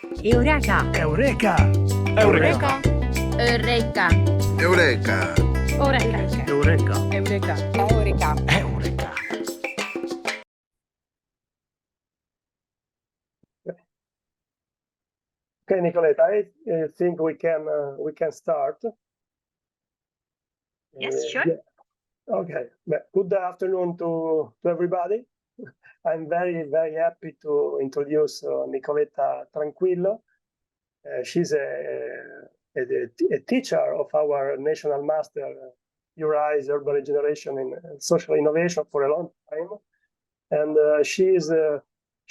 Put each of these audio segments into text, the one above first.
Eureka! Eureka! Eureka! Eureka! Eureka! Eureka! Eureka! Eureka! Eureka! Eureka! Okay, Nicoletta, I think we can start. Yes, sure. Yeah. Okay. Good afternoon to everybody. I'm very, very happy to introduce Nicoletta Tranquillo. She's a teacher of our National Master URI's Urban Regeneration in Social Innovation for a long time. And she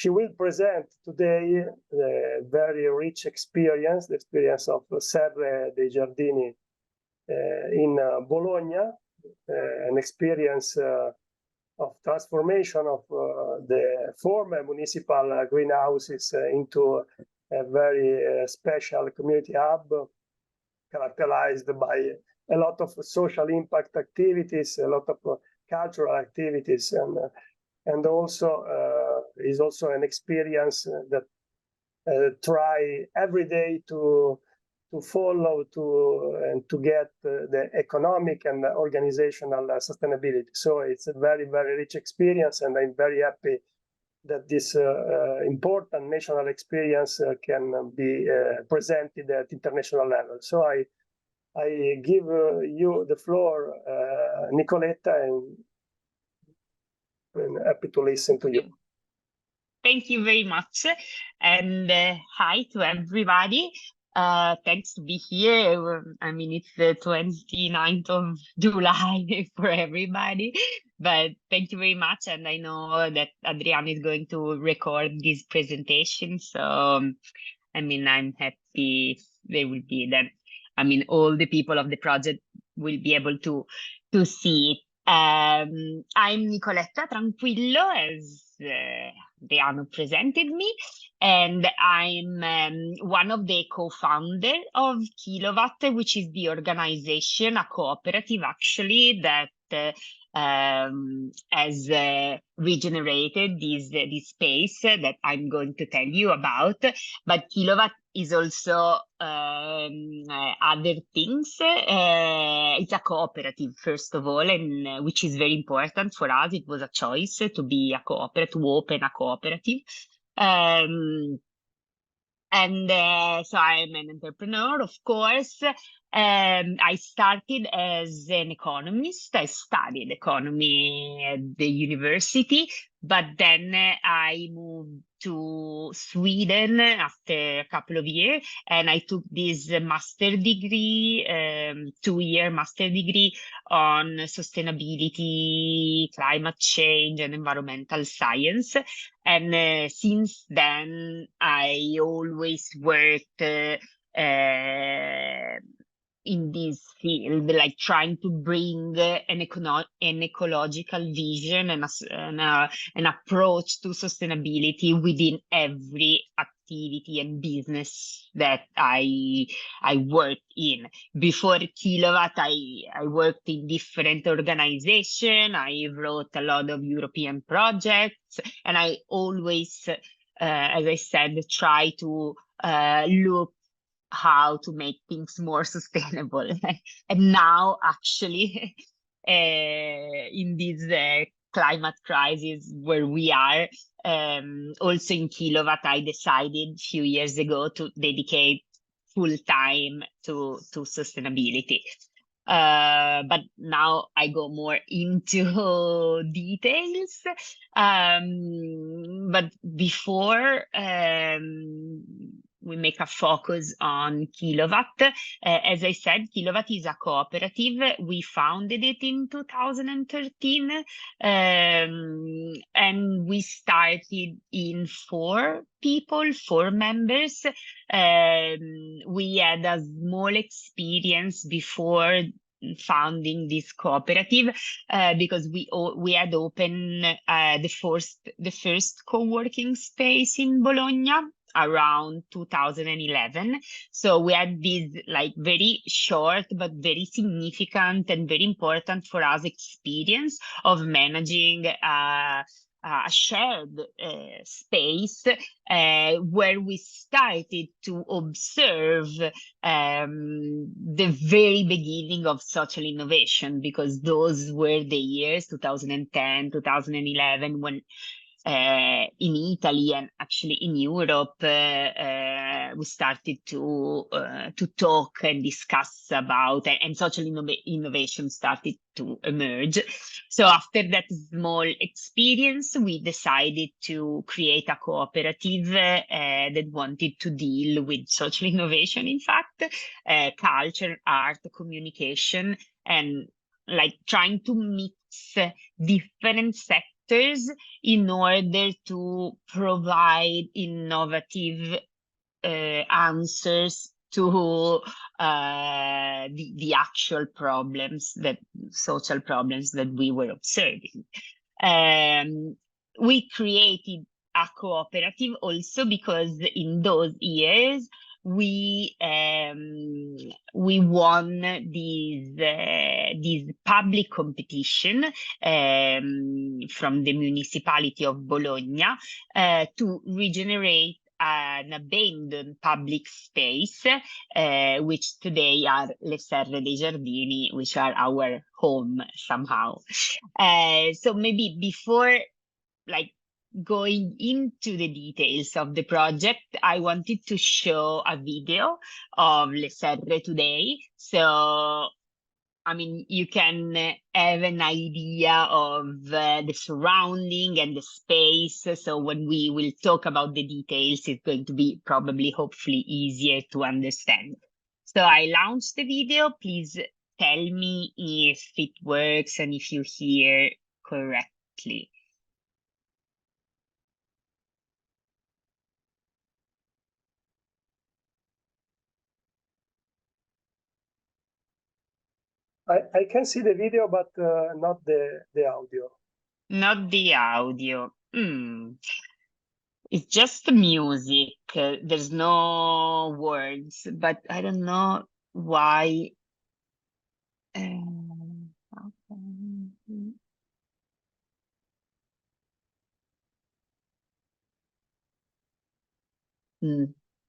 will present today the very rich experience, the experience of Serre dei Giardini in Bologna, an experience of transformation of the former municipal greenhouses into a very special community hub characterized by a lot of social impact activities, a lot of cultural activities, and also is also an experience that try every day to follow and to get the economic and organizational sustainability. So it's a very, very rich experience, and I'm very happy that this important national experience can be presented at international level. So I give you the floor, Nicoletta, and I'm happy to listen to you. Thank you very much. And hi to everybody. Thanks to be here. I mean, it's the 29th of July for everybody, but thank you very much. And I know that Adriana is going to record this presentation. So, I mean, I'm happy they will be then. I mean, all the people of the project will be able to see it. I'm Nicoletta Tranquillo, as Adriano presented me, and I'm one of the co-founders of Kilowatt, which is the organization, a cooperative actually, that has regenerated this space that I'm going to tell you about. But Kilowatt is also other things. It's a cooperative, first of all, and which is very important for us. It was a choice to be a cooperative, to open a cooperative. So I'm an entrepreneur, of course. I started as an economist. I studied economy at the university, but then I moved to Sweden after a couple of years, and I took this master degree, 2-year master degree on sustainability, climate change, and environmental science. And since then, I always worked in this field, like trying to bring an ecological vision and an approach to sustainability within every activity and business that I worked in. Before Kilowatt, I worked in different organizations. I wrote a lot of European projects, and I always, as I said, try to look how to make things more sustainable. And now, actually, in this climate crisis where we are, also in Kilowatt, I decided a few years ago to dedicate full time to sustainability. But now I go more into details. But before we make a focus on Kilowatt. As I said, Kilowatt is a cooperative. We founded it in 2013, and we started in 4 members. We had a small experience before founding this cooperative because we had opened the first co-working space in Bologna around 2011. So we had this like very short but very significant and very important for us experience of managing a a shared space where we started to observe the very beginning of social innovation, because those were the years 2010, 2011, when in Italy and actually in Europe, we started to talk and discuss about, and social innovation started to emerge. So after that small experience, we decided to create a cooperative that wanted to deal with social innovation, in fact, culture, art, communication, and like trying to mix different sectors in order to provide innovative answers to the actual problems, social problems that we were observing. We created a cooperative also because in those years we won this public competition from the municipality of Bologna to regenerate an abandoned public space, which today are Le Serre dei Giardini, which are our home somehow. So maybe before like going into the details of the project, I wanted to show a video of Le Serre today. So I mean, you can have an idea of the surrounding and the space. So when we will talk about the details, it's going to be probably, hopefully, easier to understand. So I launched the video. Please tell me if it works and if you hear correctly. I can see the video, but not the audio. Not the audio. It's just music. There's no words, but I don't know why. Do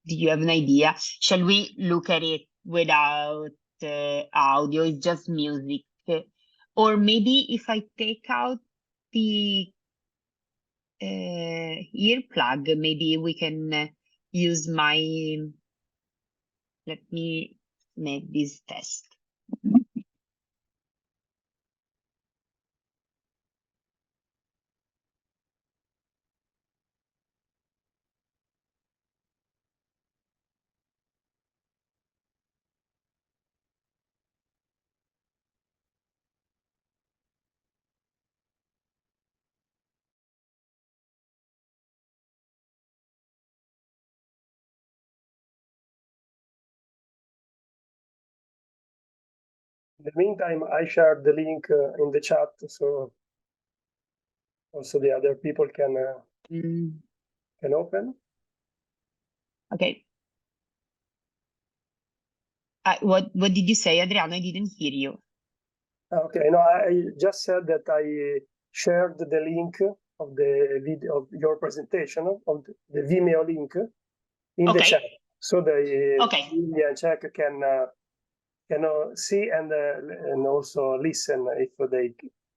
you have an idea? Shall we look at it without audio? It's just music. Or maybe if I take out the earplug, maybe we can use my. Let me make this test. In the meantime, I shared the link in the chat, so also the other people can open. Okay. What did you say, Adriano? I didn't hear you. Okay, no, I just said that I shared the link of the video of your presentation of the Vimeo link in the chat, so the Indian Czech can see and also listen if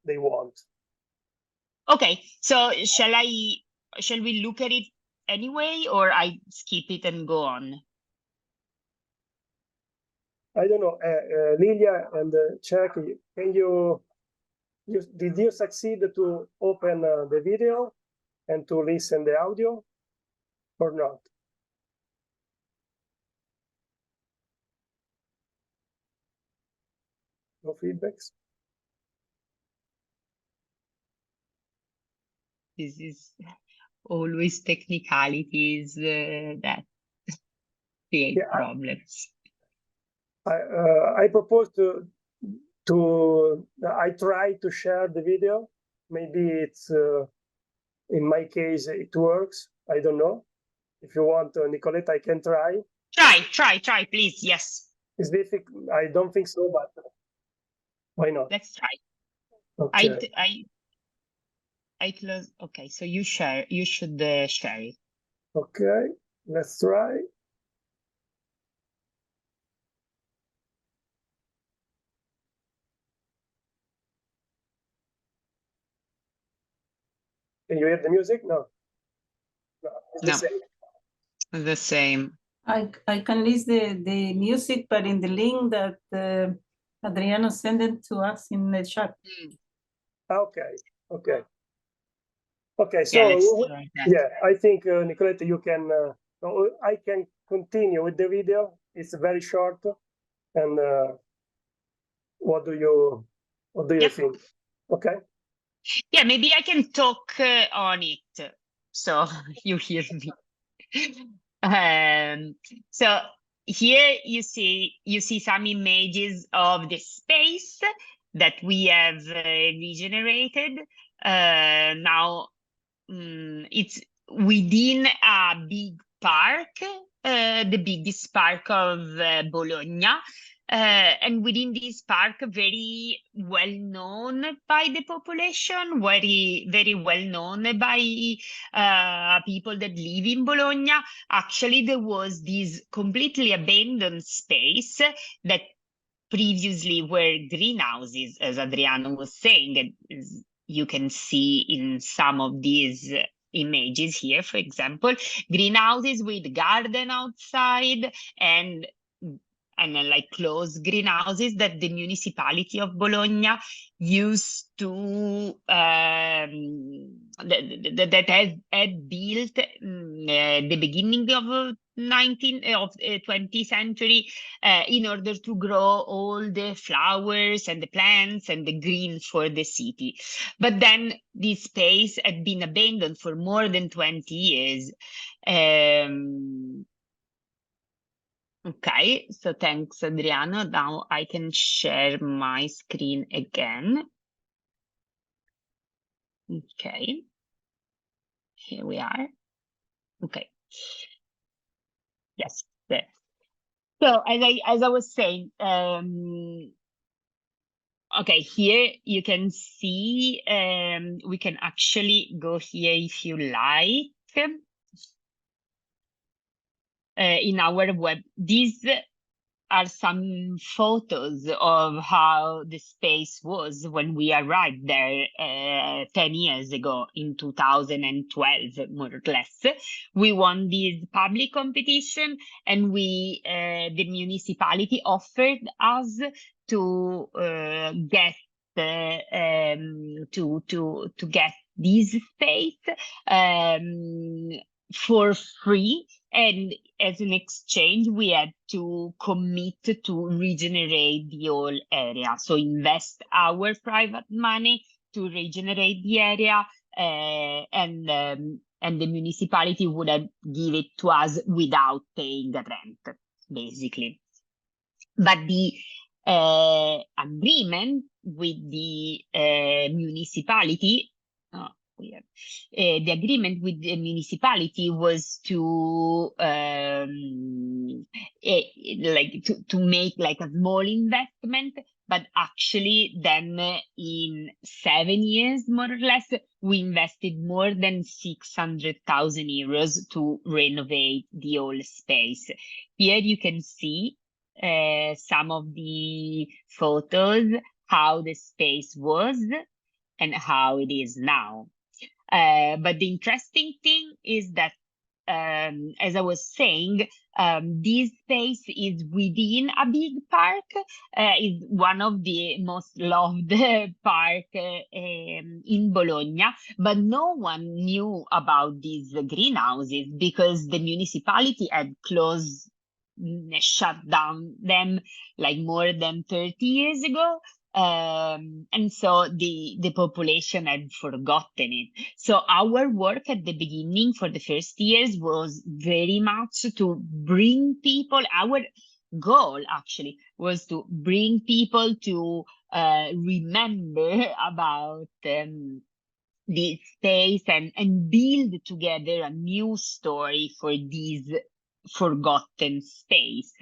they want. Okay, so shall we look at it anyway, or I skip it and go on? I don't know, Lilia and Czech, can did you succeed to open the video and to listen the audio or not? No feedbacks? This is always technicalities that create problems. I propose I try to share the video. Maybe it's in my case it works. I don't know. If you want, Nicoletta, I can try. Try, please. Yes. It's difficult. I don't think so, but why not? Let's try. Okay. I close. Okay, so you should share it. Okay, let's try. Can you hear the music? No. No, it's the No. same. The same. I can list the music, but in the link that Adriano sent it to us in the chat. Okay, okay. Okay, Yeah, so let's try that. yeah, I think Nicoletta, you can. I can continue with the video. It's very short, and what do you Yep. think? Okay. Yeah, maybe I can talk on it, so you hear me. So here you see some images of the space that we have regenerated. Now it's within a big park, the biggest park of Bologna. And within this park, very well known by the population, very well known by people that live in Bologna. Actually, there was this completely abandoned space that previously were greenhouses, as Adriano was saying, and you can see in some of these images here, for example, greenhouses with garden outside and like closed greenhouses that the municipality of Bologna used to that had built the beginning of 20th century in order to grow all the flowers and the plants and the green for the city. But then this space had been abandoned for more than 20 years. Okay, so thanks, Adriano. Now I can share my screen again. Okay, here we are. Okay. Yes, there. So as I was saying, okay, here you can see, we can actually go here if you like. In our web, these are some photos of how the space was when we arrived there 10 years ago in 2012, more or less. We won this public competition, and we the municipality offered us to get to get this space for free, and as an exchange we had to commit to regenerate the whole area, so invest our private money to regenerate the area, and the municipality would have give it to us without paying the rent, basically. But the agreement with the municipality, the agreement with the municipality was to to make like a small investment, but actually then in 7 years, more or less, we invested more than 600,000 euros to renovate the whole space. Here you can see some of the photos, how the space was and how it is now. But the interesting thing is that, as I was saying, this space is within a big park, is one of the most loved park in Bologna, but no one knew about these greenhouses because the municipality had shut down them like more than 30 years ago. And so the population had forgotten it. So our work at the beginning for the first years was very much to bring people, our goal actually was to bring people to remember about the space and build together a new story for this forgotten space.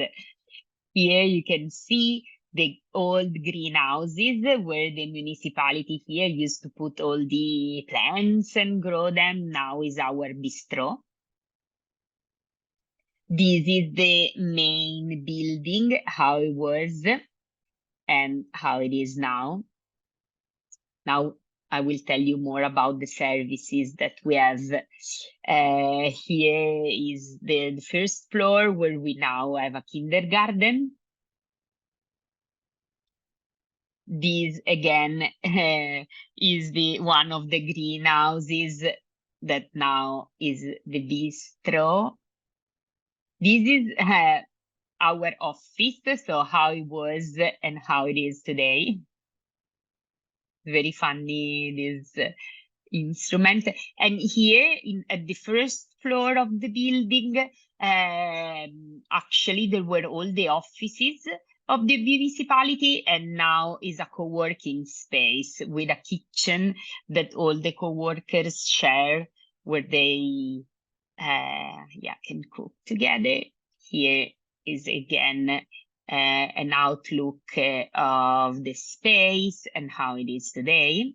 Here you can see the old greenhouses where the municipality here used to put all the plants and grow them. Now is our bistro. This is the main building, how it was and how it is now. Now I will tell you more about the services that we have. Here is the first floor where we now have a kindergarten. This again is the one of the greenhouses that now is the bistro. This is our office, so how it was and how it is today. Very funny, this instrument. And here at the first floor of the building, actually there were all the offices of the municipality, and now is a co-working space with a kitchen that all the co-workers share, where they can cook together. Here is again an outlook of the space and how it is today.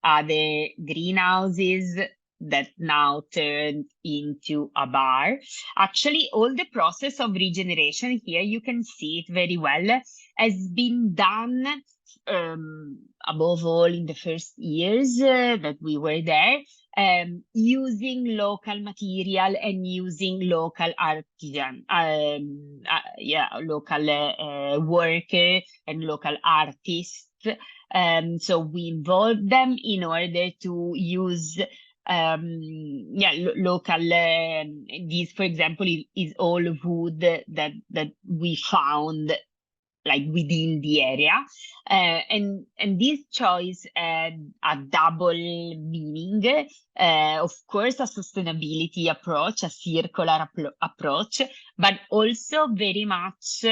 The greenhouses that now turned into a bar. Actually, all the process of regeneration here, you can see it very well, has been done above all in the first years that we were there, using local material and using local artisan, local worker and local artists. So we involved them in order to use local. This, for example, is all wood that we found like within the area, and this choice had a double meaning. Of course, a sustainability approach, a circular approach, but also very much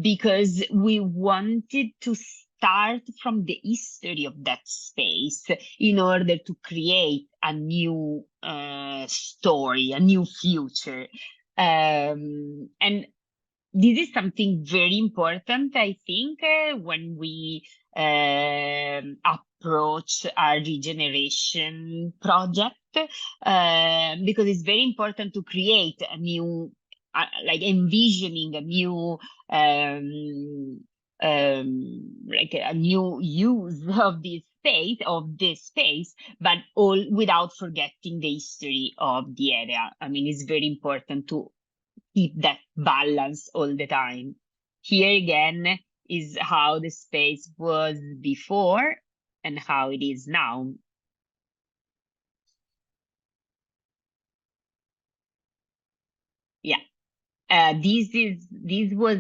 because we wanted to start from the history of that space in order to create a new story, a new future. And this is something very important, I think, when we approach our regeneration project, because it's very important to create a new, like envisioning a new, like a new use of this space, but all without forgetting the history of the area. I mean, it's very important to keep that balance all the time. Here again is how the space was before and how it is now. Yeah, this was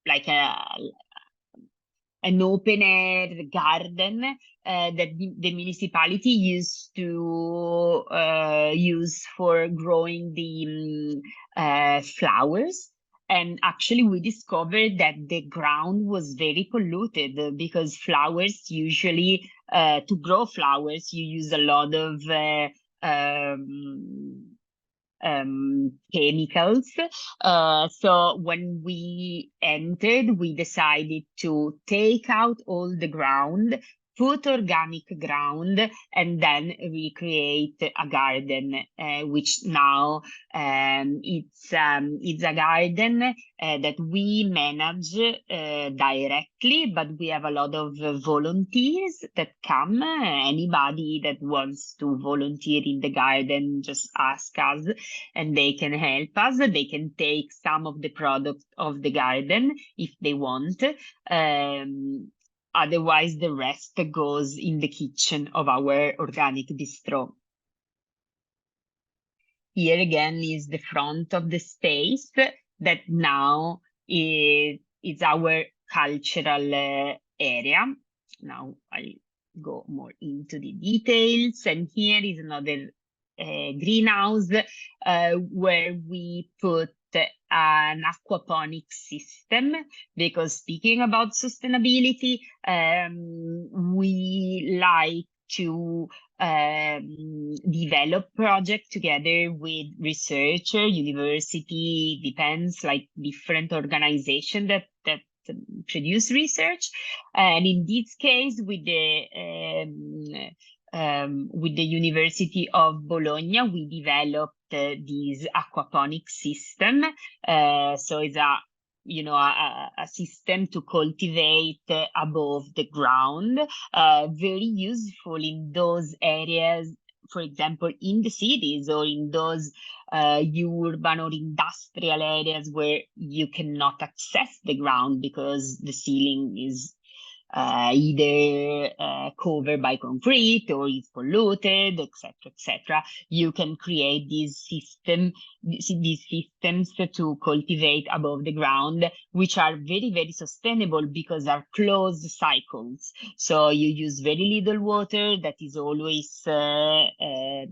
like an open air garden that the municipality used to use for growing the flowers. And actually, we discovered that the ground was very polluted because flowers usually, to grow flowers, you use a lot of chemicals. So when we entered, we decided to take out all the ground, put organic ground, and then recreate a garden, which now it's a garden that we manage directly, but we have a lot of volunteers that come. Anybody that wants to volunteer in the garden, just ask us and they can help us. They can take some of the products of the garden if they want. Otherwise, the rest goes in the kitchen of our organic bistro. Here again is the front of the space that now is our cultural area. Now I'll go more into the details. And here is another greenhouse where we put an aquaponic system, because speaking about sustainability, we like to develop project together with researcher, university, depends, like different organization that produce research. And in this case, with the University of Bologna, we developed this aquaponic system. So it's a system to cultivate above the ground, very useful in those areas, for example, in the cities or in those urban or industrial areas where you cannot access the ground because the ceiling is either covered by concrete or is polluted, etc. You can create these systems to cultivate above the ground, which are very, very sustainable because are closed cycles. So you use very little water, that is always the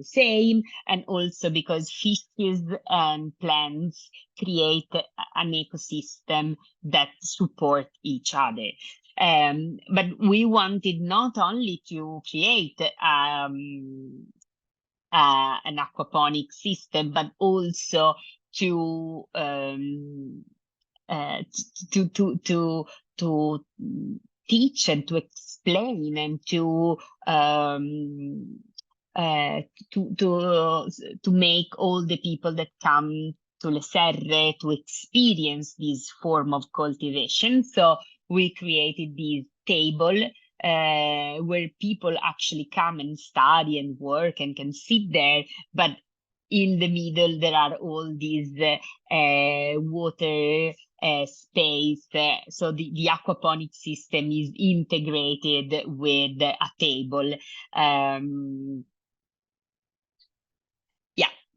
same, and also because fishes and plants create an ecosystem that support each other. But we wanted not only to create an aquaponic system, but also to teach and to explain and to make all the people that come to Le Serre to experience this form of cultivation. So we created this table where people actually come and study and work and can sit there, but in the middle there are all these water space. So the aquaponic system is integrated with a table.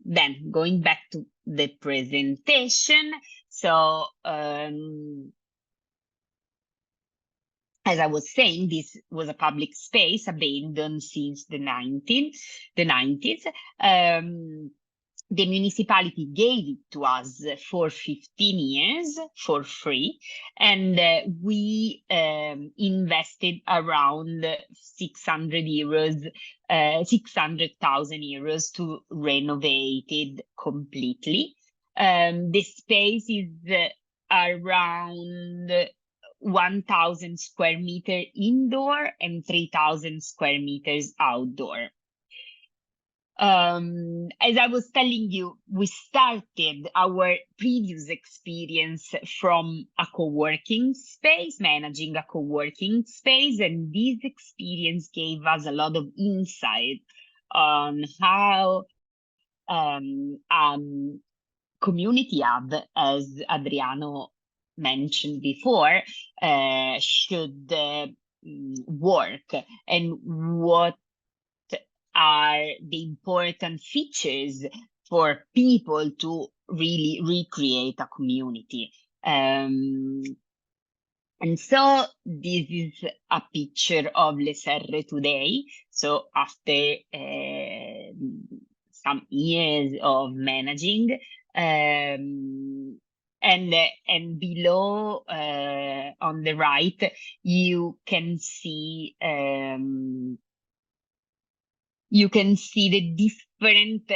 Then going back to the presentation. So as I was saying, this was a public space abandoned since the 90s. The municipality gave it to us for 15 years for free, and we invested around 600,000 euros to renovate it completely. The space is around 1,000 square meters indoor and 3,000 square meters outdoor. As I was telling you, we started our previous experience from a co-working space, managing a co-working space, and this experience gave us a lot of insight on how community hub, as Adriano mentioned before, should work, and what are the important features for people to really recreate a community. And so this is a picture of Le Serre today. So after some years of managing, and below on the right, you can see the different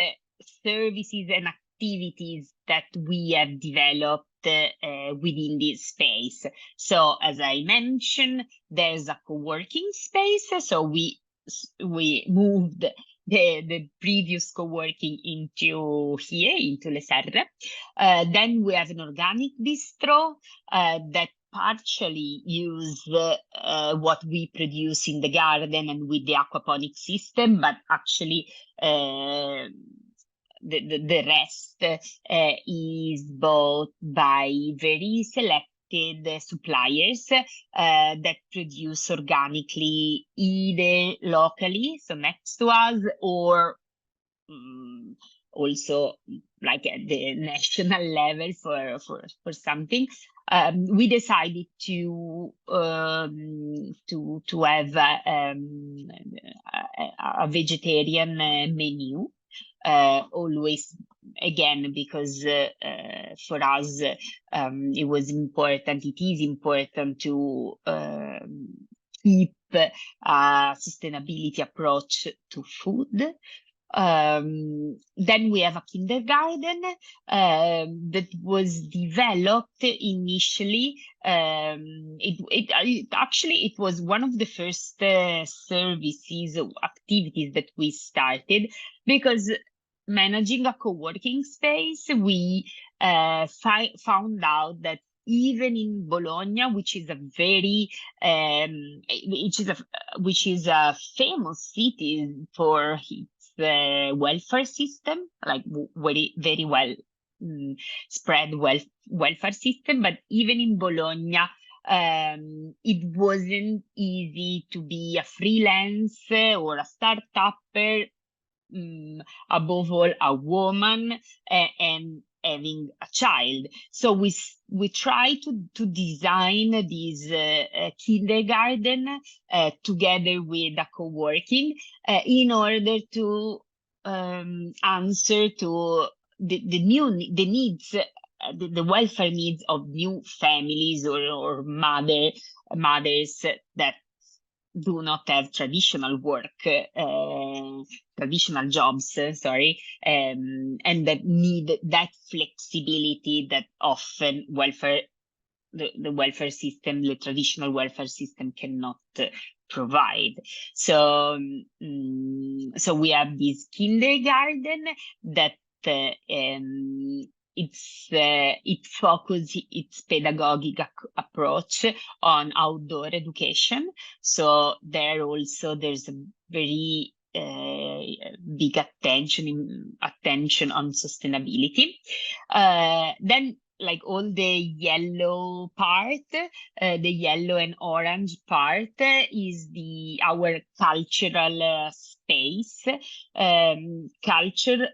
services and activities that we have developed within this space. So as I mentioned, there's a co-working space. So we moved the previous co-working into here, into Le Serre. Then we have an organic bistro that partially use what we produce in the garden and with the aquaponic system, but actually the rest is bought by very selected suppliers that produce organically, either locally, so next to us, or also like at the national level for something. We decided to have a vegetarian menu, always, again, because for us it is important to keep a sustainability approach to food. Then we have a kindergarten that was developed initially. It was one of the first services or activities that we started, because managing a co-working space, we found out that even in Bologna, which is a very which is a famous city for its welfare system, like very well spread welfare system, but even in Bologna, it wasn't easy to be a freelance or a startupper, above all a woman, and having a child. So we try to design this kindergarten together with a co-working in order to answer to the needs, the welfare needs of new families or mothers that do not have traditional work, traditional jobs, and that need that flexibility that often the welfare system, the traditional welfare system cannot provide. So we have this kindergarten that it focuses its pedagogic approach on outdoor education. So there's a very big attention on sustainability. Then, like all the yellow part, the yellow and orange part is our cultural space. Culture,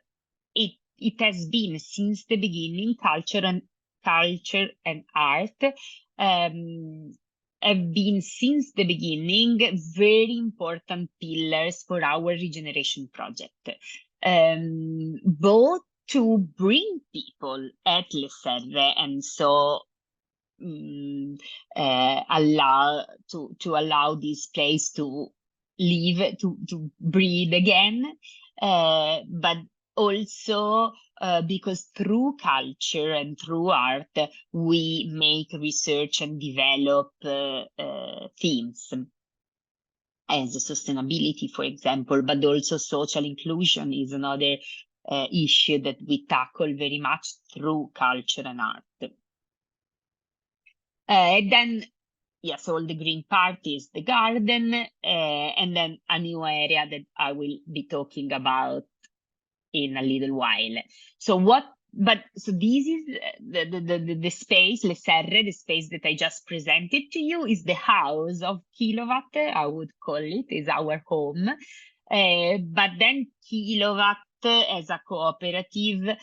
it has been since the beginning, culture and art have been since the beginning very important pillars for our regeneration project, both to bring people at Le Serre and so allow this place to live, to breathe again, but also because through culture and through art, we make research and develop themes as sustainability, for example, but also social inclusion is another issue that we tackle very much through culture and art. Then, yes, all the green part is the garden, and then a new area that I will be talking about in a little while. So this is the space, Le Serre, the space that I just presented to you, is the house of Kilowatt, I would call it, is our home. But then Kilowatt as a cooperative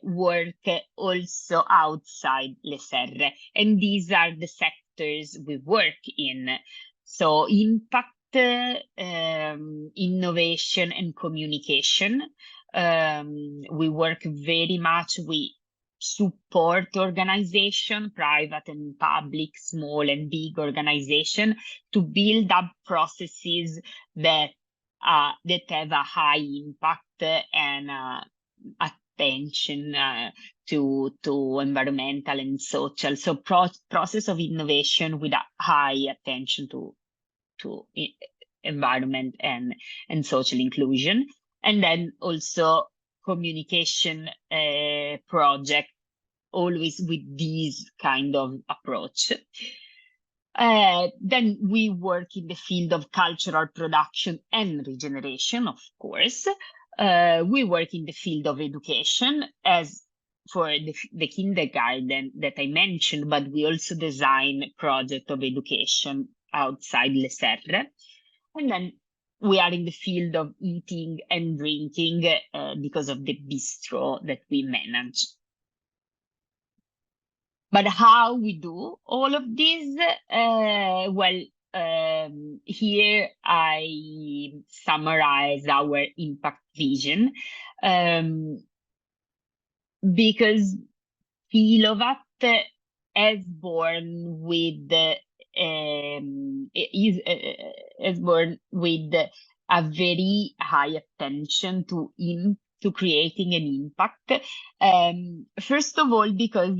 work also outside Le Serre. And these are the sectors we work in. So impact, innovation and communication. We work very much, we support organization, private and public, small and big organization, to build up processes that have a high impact and attention to environmental and social. So process of innovation with a high attention to environment and social inclusion. And then also communication project, always with this kind of approach. Then we work in the field of cultural production and regeneration, of course. We work in the field of education, as for the kindergarten that I mentioned, but we also design project of education outside Le Serre. And then we are in the field of eating and drinking because of the bistro that we manage. But how we do all of this? Here I summarize our impact vision, because Kilowatt is born with is born with a very high attention to creating an impact. First of all, because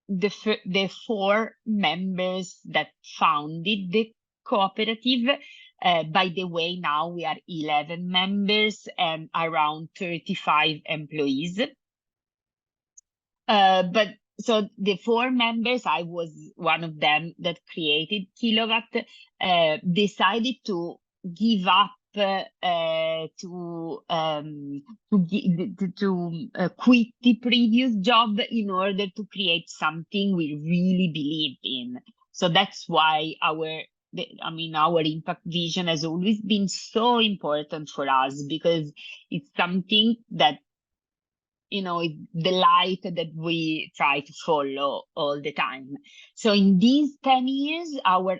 the 4 members that founded the cooperative, by the way, now we are 11 members and around 35 employees. But so the 4 members, I was one of them that created Kilowatt, decided to give up to quit the previous job in order to create something we really believed in. So that's why our impact vision has always been so important for us, because it's something that, it's the light that we try to follow all the time. So in these 10 years, our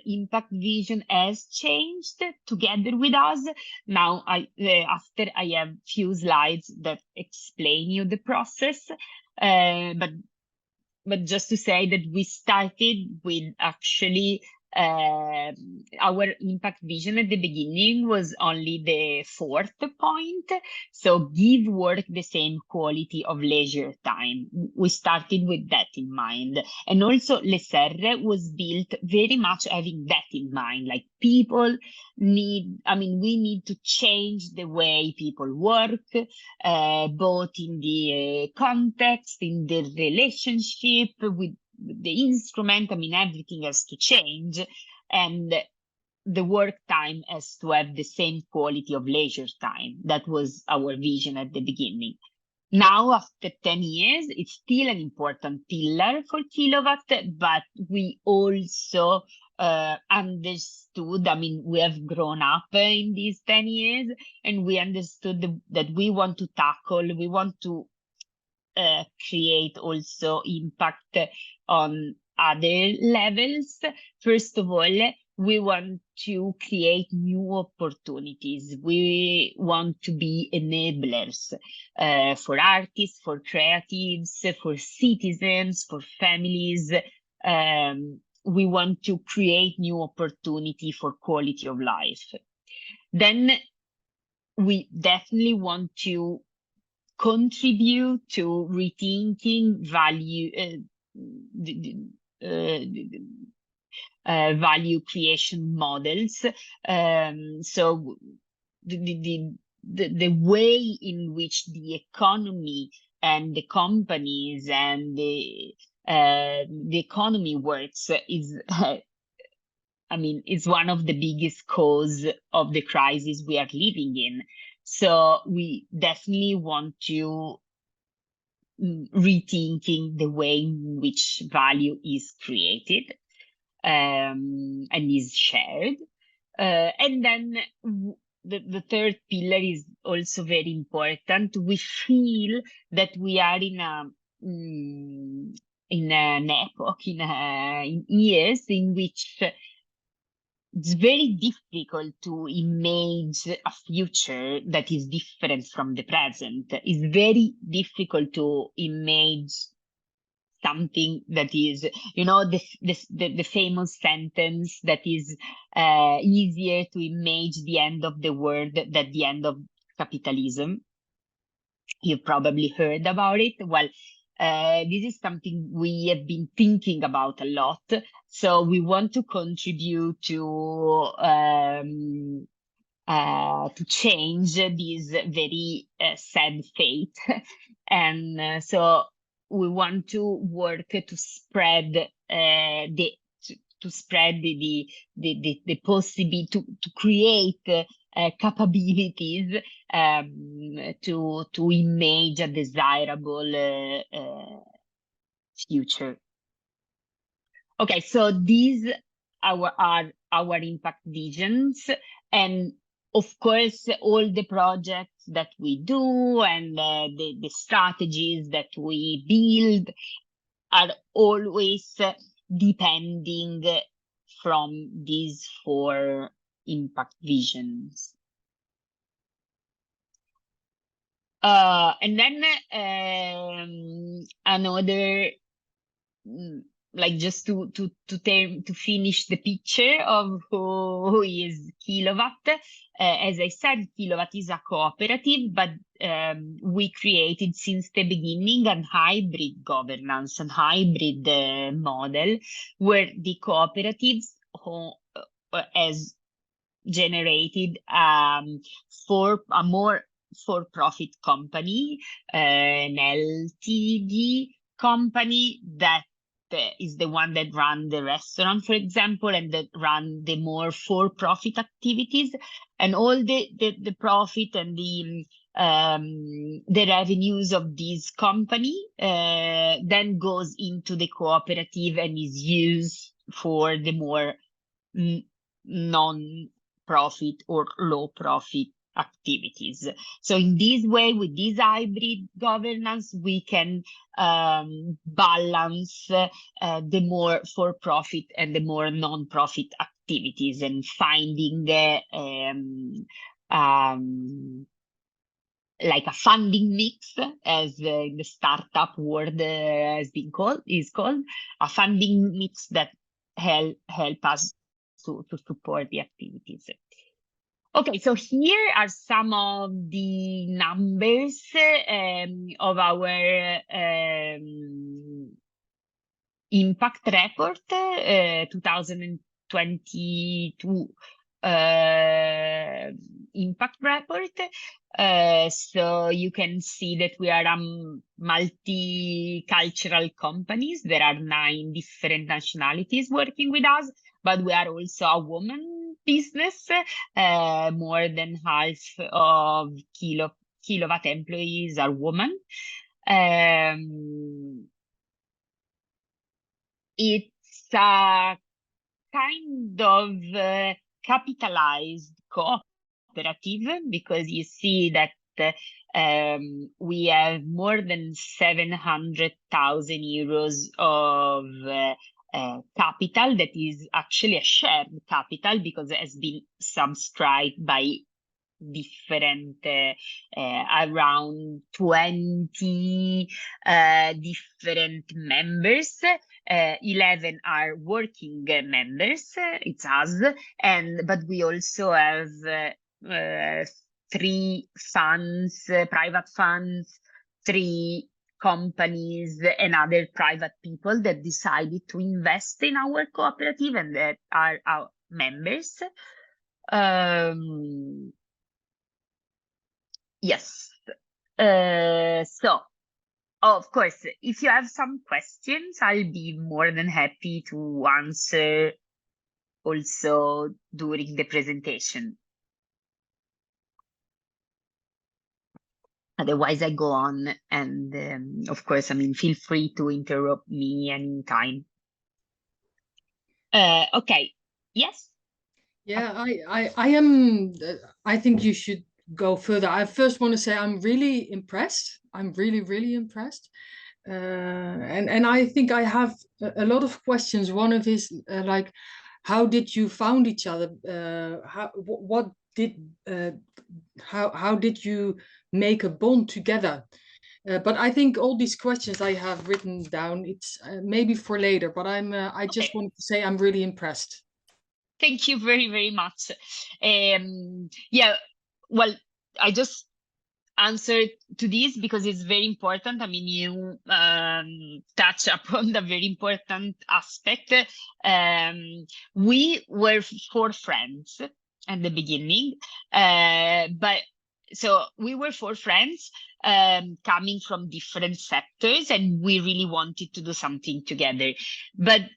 impact vision has changed together with us. Now, after I have few slides that explain you the process, but just to say that we started with actually our impact vision at the beginning was only the 4th point. So give work the same quality of leisure time. We started with that in mind. And also Serre was built very much having that in mind. Like we need to change the way people work, both in the context, in the relationship with the instrument. Everything has to change, and the work time has to have the same quality of leisure time. That was our vision at the beginning. Now, after 10 years, it's still an important pillar for Kilowatt, but we also understood, we have grown up in these 10 years, and we understood that we want to create also impact on other levels. First of all, we want to create new opportunities. We want to be enablers for artists, for creatives, for citizens, for families. We want to create new opportunity for quality of life. Then we definitely want to contribute to rethinking value creation models. So the way in which the economy and the companies and the economy works is it's one of the biggest cause of the crisis we are living in. So we definitely want to rethinking the way in which value is created and is shared. And then the 3rd pillar is also very important. We feel that we are in an epoch, in years in which it's very difficult to imagine a future that is different from the present. It's very difficult to imagine something that is, the famous sentence that is easier to imagine the end of the world than the end of capitalism. You've probably heard about it. Well, this is something we have been thinking about a lot. So we want to contribute to change this very sad fate, and so we want to work to spread the possibility to create capabilities to image a desirable future. Okay, so these are our impact visions, and of course all the projects that we do and the strategies that we build are always depending from these 4 impact visions. And then another like just to finish the picture of who is Kilowatt. As I said, Kilowatt is a cooperative, but we created since the beginning a hybrid governance, a hybrid model where the cooperatives has generated for a more for-profit company, an LTD company that is the one that run the restaurant, for example, and that run the more for-profit activities, and all the profit and the revenues of this company then goes into the cooperative and is used for the more non-profit or low-profit activities. So in this way, with this hybrid governance, we can balance the more for-profit and the more non-profit activities, and finding like a funding mix, as the startup word is called, a funding mix that help us to support the activities. Okay, so here are some of the numbers of our impact report 2022 impact report. So you can see that we are multicultural companies. There are 9 different nationalities working with us, but we are also a woman business. More than half of Kilowatt employees are women. It's a kind of capitalized cooperative, because you see that we have more than 700,000 euros of capital that is actually a shared capital, because it has been subscribed by different around 20 different members. 11 are working members, it's us, but we also have 3 funds, private funds, 3 companies and other private people that decided to invest in our cooperative and that are our members. Yes. So, of course, if you have some questions, I'll be more than happy to answer also during the presentation. Otherwise, I go on, and of course, I mean, feel free to interrupt me anytime. Okay. Yes. Yeah, I think you should go further. I first want to say I'm really impressed. I'm really impressed. And I think I have a lot of questions. One of is like, how did you found each other? How did you make a bond together? But I think all these questions I have written down, it's maybe for later, but I just Okay. wanted to say I'm really impressed. Thank you very much. Yeah, well, I just answered to this because it's very important. I mean, you touch upon the very important aspect. We were 4 friends at the beginning, but so we were 4 friends coming from different sectors, and we really wanted to do something together. But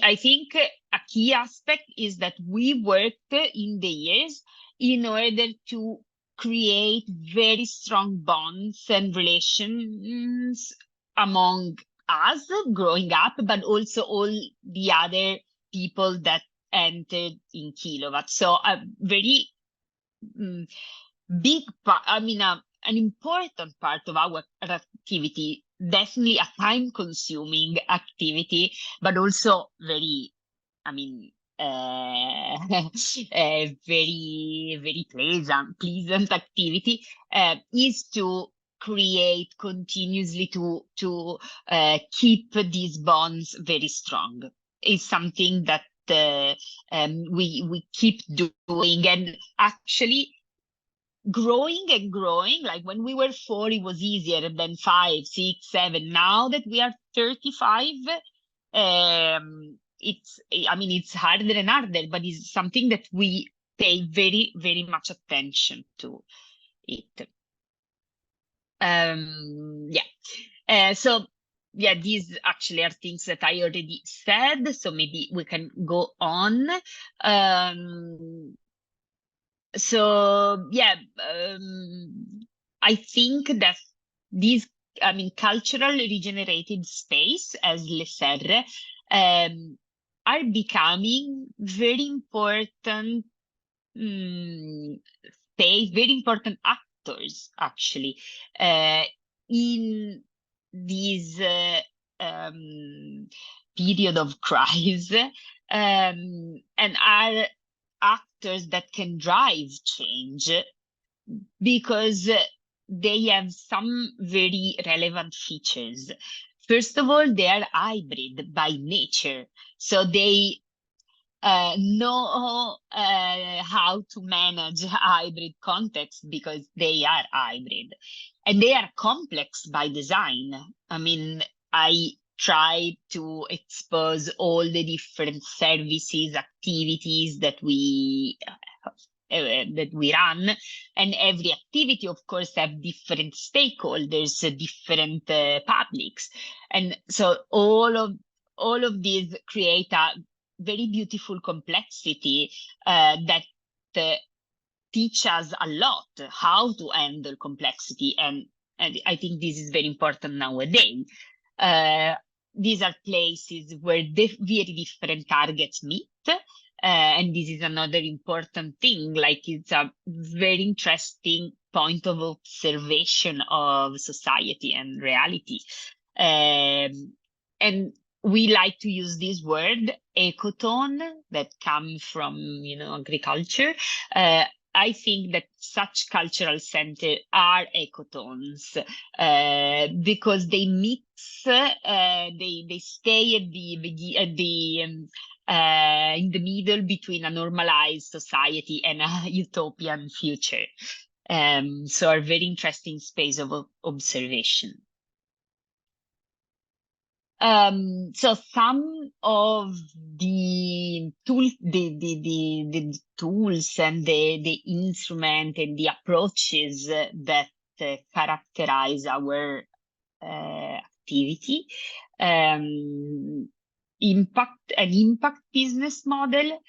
I think a key aspect is that we worked in the years in order to create very strong bonds and relations among us growing up, but also all the other people that entered in Kilowatt. So a very big part, I mean, an important part of our activity, definitely a time-consuming activity, but also very, I mean, very pleasant activity is to create continuously to keep these bonds very strong. It's something that we keep doing, and actually growing and growing. Like when we were 4, it was easier than 5, 6, 7. Now that we are 35, it's harder and harder, but it's something that we pay very, very much attention to it. These actually are things that I already said, so maybe we can go on. I think that these, cultural regenerated space, as Le Serre, are becoming very important space, very important actors, actually, in this period of crisis, and are actors that can drive change because they have some very relevant features. First of all, they are hybrid by nature, so they know how to manage a hybrid context because they are hybrid, and they are complex by design. I try to expose all the different services, activities that we run, and every activity, of course, have different stakeholders, different publics, and so all of these create a very beautiful complexity that teach us a lot how to handle complexity, and I think this is very important nowadays. These are places where very different targets meet, and this is another important thing. Like, it's a very interesting point of observation of society and reality, and we like to use this word ecotone that come from agriculture. I think that such cultural centers are ecotones because they mix, they stay in the middle between a normalized society and a utopian future. So a very interesting space of observation. So some of the tools and the instrument and the approaches that characterize our activity, impact business model,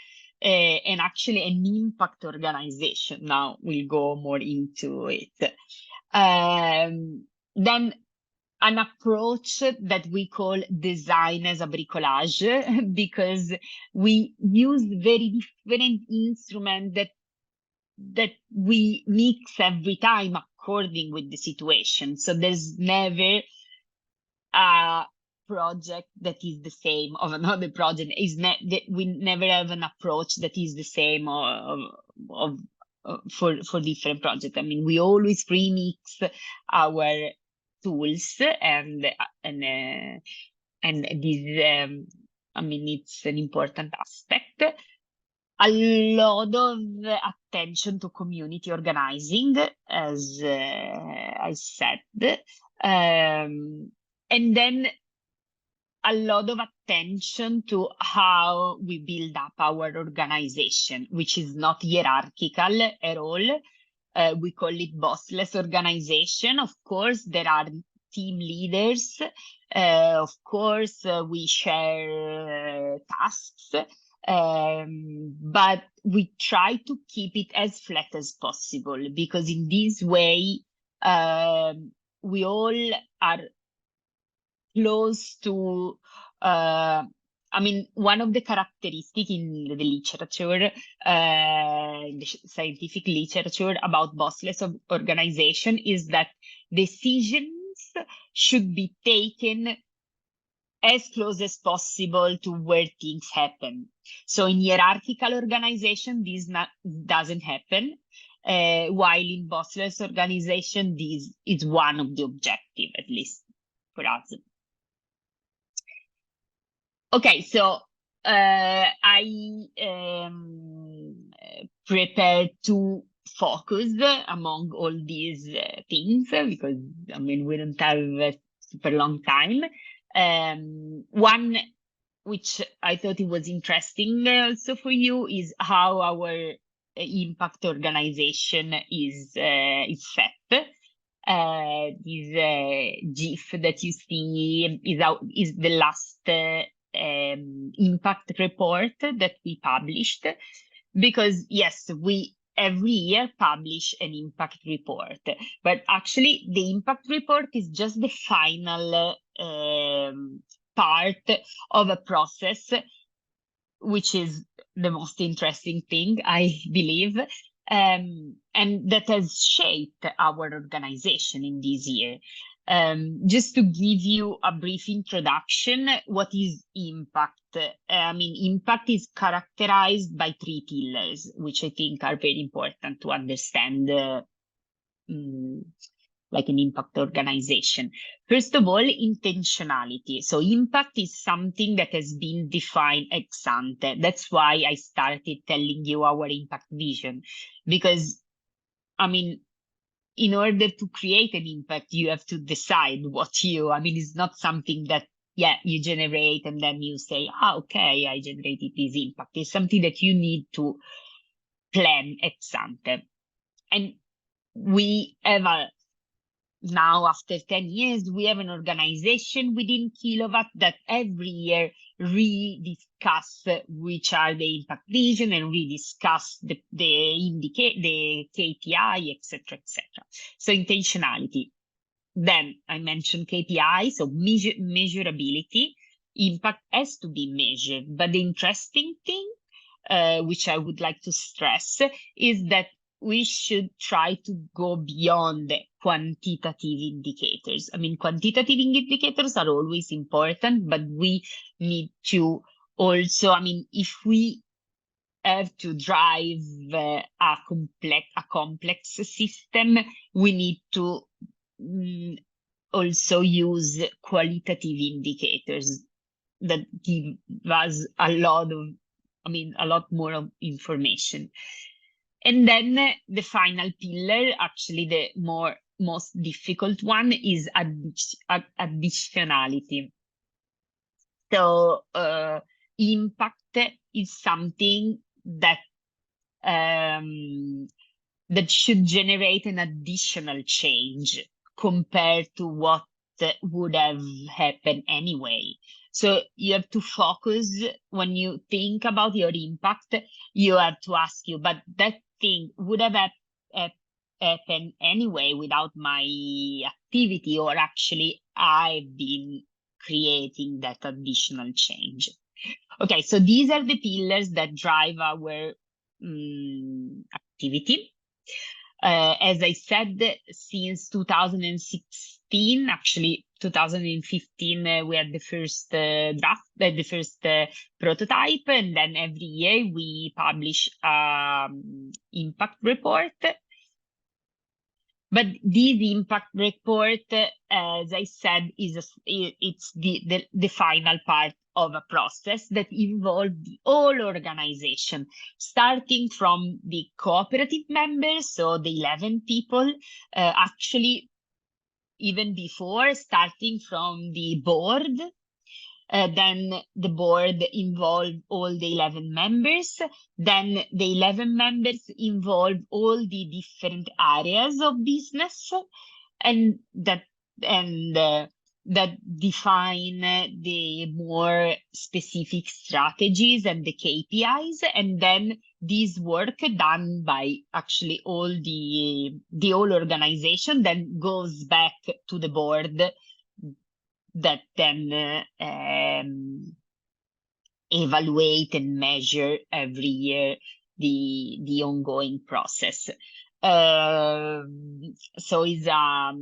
and actually an impact organization. Now we'll go more into it. Then an approach that we call design as a bricolage, because we use very different instruments that we mix every time according with the situation. So there's never a project that is the same of another project. We never have an approach that is the same for different projects. We always remix our tools, and this it's an important aspect. A lot of attention to community organizing, as I said, and then a lot of attention to how we build up our organization, which is not hierarchical at all. We call it bossless organization. Of course, there are team leaders. Of course, we share tasks, but we try to keep it as flat as possible, because in this way, we all are close to one of the characteristics in the literature, the scientific literature about bossless organization, is that decisions should be taken as close as possible to where things happen. So in hierarchical organization, this doesn't happen. while in bossless organization, this is one of the objectives, at least for us. Okay, so I prepared to focus among all these things because, I mean, we don't have a super long time. One which I thought it was interesting also for you is how our impact organization is set. This GIF that you see is the last impact report that we published, because yes, we every year publish an impact report, but actually the impact report is just the final part of a process, which is the most interesting thing, I believe, and that has shaped our organization in this year. Just to give you a brief introduction, what is impact? I mean, impact is characterized by 3 pillars, which I think are very important to understand like an impact organization. First of all, intentionality. So impact is something that has been defined ex ante. That's why I started telling you our impact vision, because, I mean, in order to create an impact, you have to decide what I mean, it's not something that, yeah, you generate and then you say, okay, I generated this impact. It's something that you need to plan ex ante. And we have now, after 10 years, we have an organization within Kilowatt that every year rediscuss which are the impact vision and rediscuss the KPI, etc., etc. So intentionality. Then I mentioned KPI, so measurability. Impact has to be measured, but the interesting thing, which I would like to stress, is that we should try to go beyond quantitative indicators. I mean, quantitative indicators are always important, but we need to also, I mean, if we have to drive a complex system, we need to also use qualitative indicators that give us a lot more of information. And then the final pillar, actually the most difficult one, is additionality. So impact is something that that should generate an additional change compared to what would have happened anyway. So you have to focus, when you think about your impact, you have to ask you, but that thing would have happened anyway without my activity, or actually I've been creating that additional change. Okay, so these are the pillars that drive our activity. As I said, since 2016, actually 2015, we had the first draft, the first prototype, and then every year we publish impact report. But this impact report, as I said, it's the final part of a process that involves the whole organization, starting from the cooperative members, so the 11 people, actually even before, starting from the board. Then the board involved all the 11 members. Then the 11 members involved all the different areas of business, and that define the more specific strategies and the KPIs. And then this work done by actually all the whole organization then goes back to the board, that then evaluate and measure every year the ongoing process. So it's I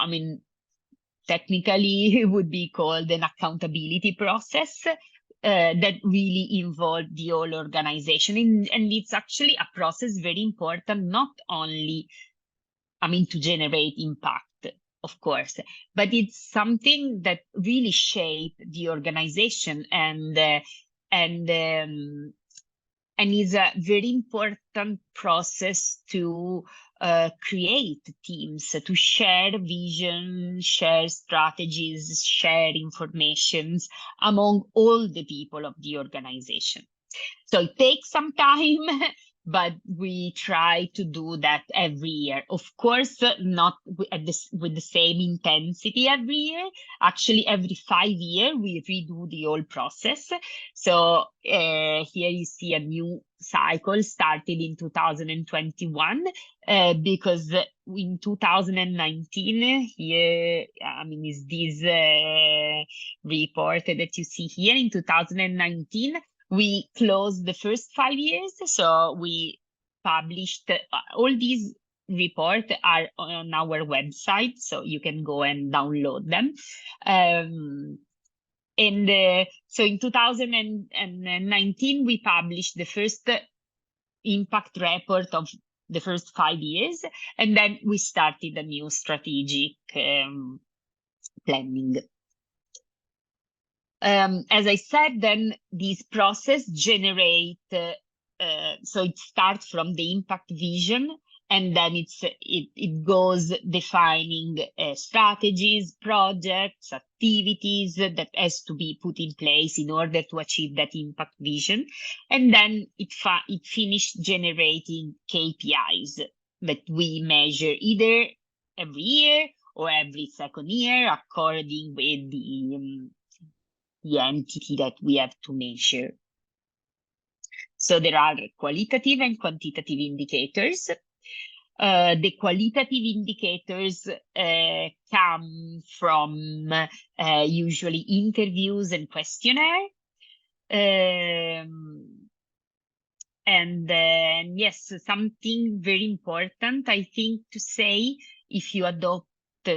mean, technically it would be called an accountability process, that really involve the whole organization. And it's actually a process very important, not only, to generate impact, of course, but it's something that really shape the organization and is a very important process to create teams, to share vision, share strategies, share informations among all the people of the organization. So it takes some time, but we try to do that every year. Of course, not with the same intensity every year. Actually, every 5 years, we redo the whole process. So here you see a new cycle started in 2021, because in 2019, here, is this report that you see here. In 2019, we closed the first 5 years, so we published all these reports are on our website, so you can go and download them. So in 2019, we published the first impact report of the first 5 years, and then we started a new strategic planning. As I said, then this process generate, so it starts from the impact vision, and then it goes defining strategies, projects, activities that has to be put in place in order to achieve that impact vision. And then it finished generating KPIs that we measure either every year or every second year, according with the entity that we have to measure. So there are qualitative and quantitative indicators. The qualitative indicators come from usually interviews and questionnaire. And yes, something very important, I think, to say, if you adopt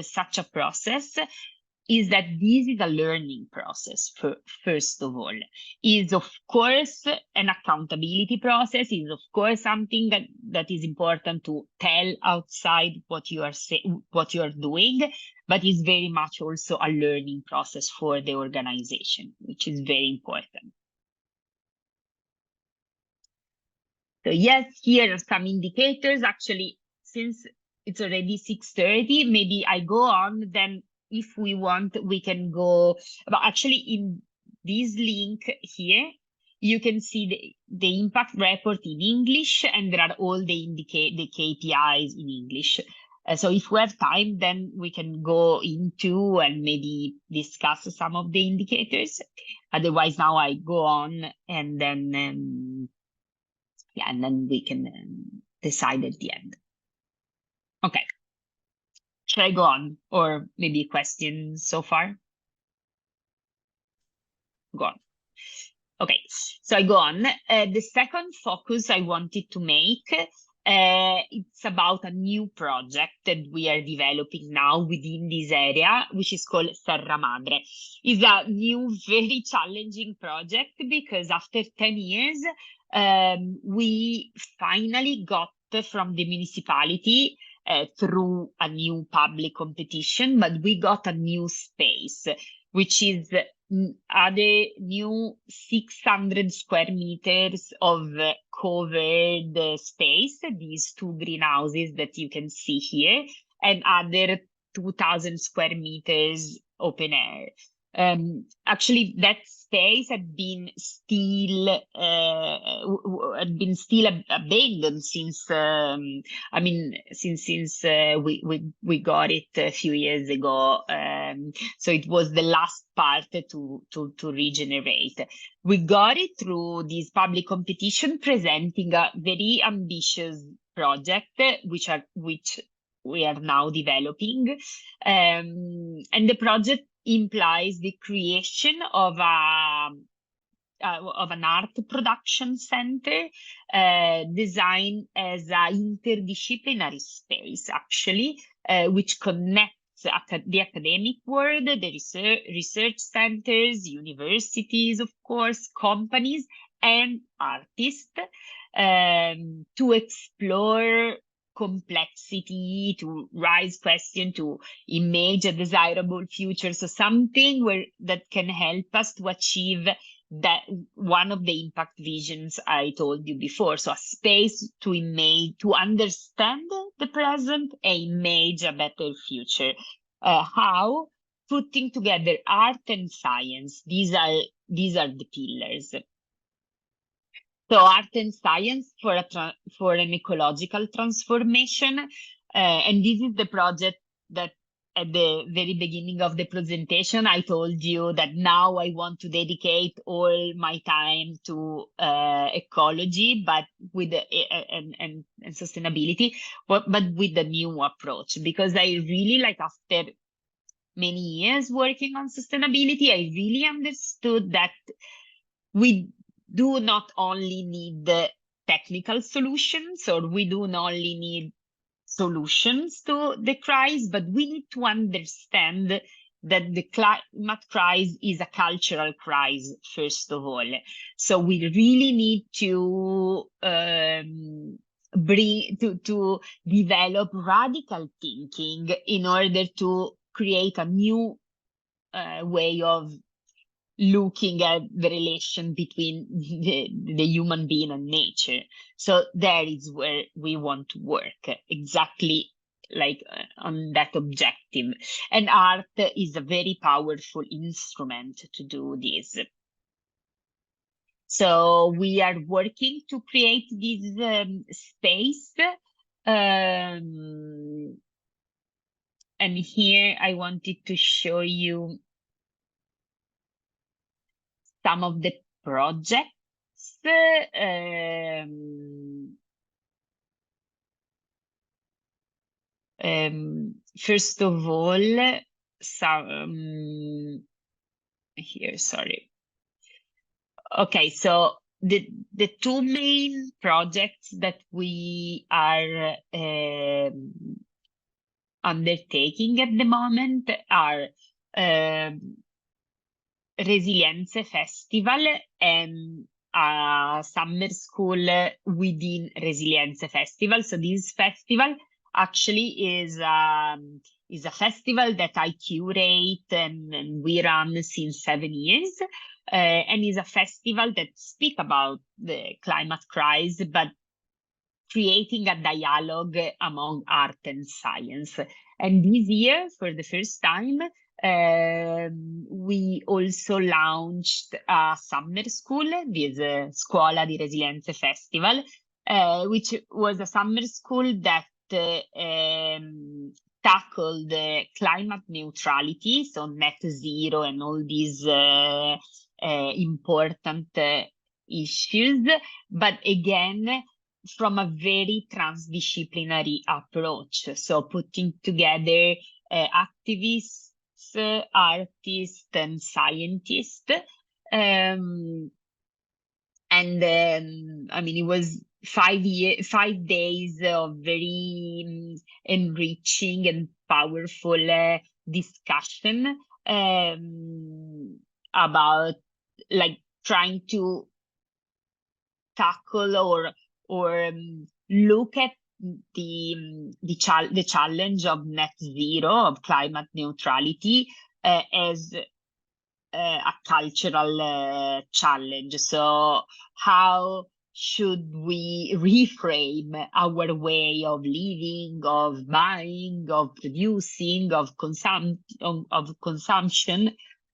such a process, is that this is a learning process, first of all. Is of course an accountability process, is of course something that is important to tell outside what you are doing, but is very much also a learning process for the organization, which is very important. So yes, here are some indicators. Actually, since it's already 6:30, maybe I go on, then if we want, we can go, but actually in this link here, you can see the impact report in English, and there are all the KPIs in English. So if we have time, then we can go into and maybe discuss some of the indicators. Otherwise, now I go on, and then, and then we can decide at the end. Okay. Should I go on, or maybe questions so far? Go on. Okay, so I go on. The second focus I wanted to make, it's about a new project that we are developing now within this area, which is called Serre Madre. It's a new, very challenging project because after 10 years, we finally got from the municipality through a new public competition, but we got a new space, which is other new 600 square meters of covered space, these 2 greenhouses that you can see here, and other 2,000 square meters open air. Actually, that space had been still abandoned since since we got it a few years ago. So it was the last part to regenerate. We got it through this public competition, presenting a very ambitious project, which we are now developing, and the project implies the creation of an art production center designed as an interdisciplinary space, actually, which connects the academic world, the research centers, universities, of course, companies, and artists to explore complexity, to raise questions, to image a desirable future. So something that can help us to achieve that one of the impact visions I told you before. So a space to understand the present and image a better future. How? Putting together art and science. These are the pillars. So art and science for an ecological transformation. And this is the project that at the very beginning of the presentation, I told you that now I want to dedicate all my time to ecology, but with and sustainability, but with a new approach, because I really, like, after many years working on sustainability, I really understood that we do not only need the technical solutions, or we do not only need solutions to the crisis, but we need to understand that the climate crisis is a cultural crisis, first of all. So we really need to develop radical thinking in order to create a new way of looking at the relation between the human being and nature. So there is where we want to work, exactly like on that objective. And art is a very powerful instrument to do this. So we are working to create this space. And here I wanted to show you some of the projects. First of all, here, sorry. Okay, so the two main projects that we are undertaking at the moment are Resilienze Festival and a summer school within Resilienze Festival. So this festival actually is a festival that I curate and we run since 7 years, and is a festival that speaks about the climate crisis, but creating a dialogue among art and science. And this year, for the first time, we also launched a summer school, this Scuola di Resilienze Festival, which was a summer school that tackled climate neutrality, so net zero and all these important issues, but again, from a very transdisciplinary approach. So putting together activists, artists, and scientists. I mean, it was 5 days of very enriching and powerful discussion about, like, trying to tackle or look at the challenge of net zero, of climate neutrality, as a cultural challenge. So how should we reframe our way of living, of buying, of producing, of consumption?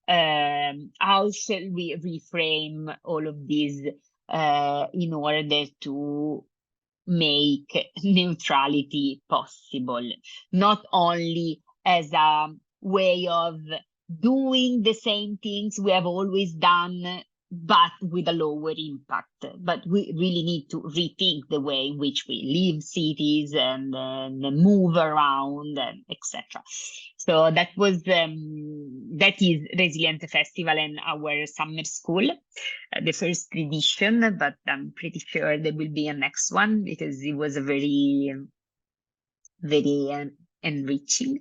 How shall we reframe all of these in order to make neutrality possible, not only as a way of doing the same things we have always done, but with a lower impact. But we really need to rethink the way in which we live cities and move around, and etc. So that is Resilienze Festival and our summer school, the first edition, but I'm pretty sure there will be a next one because it was a very, very enriching.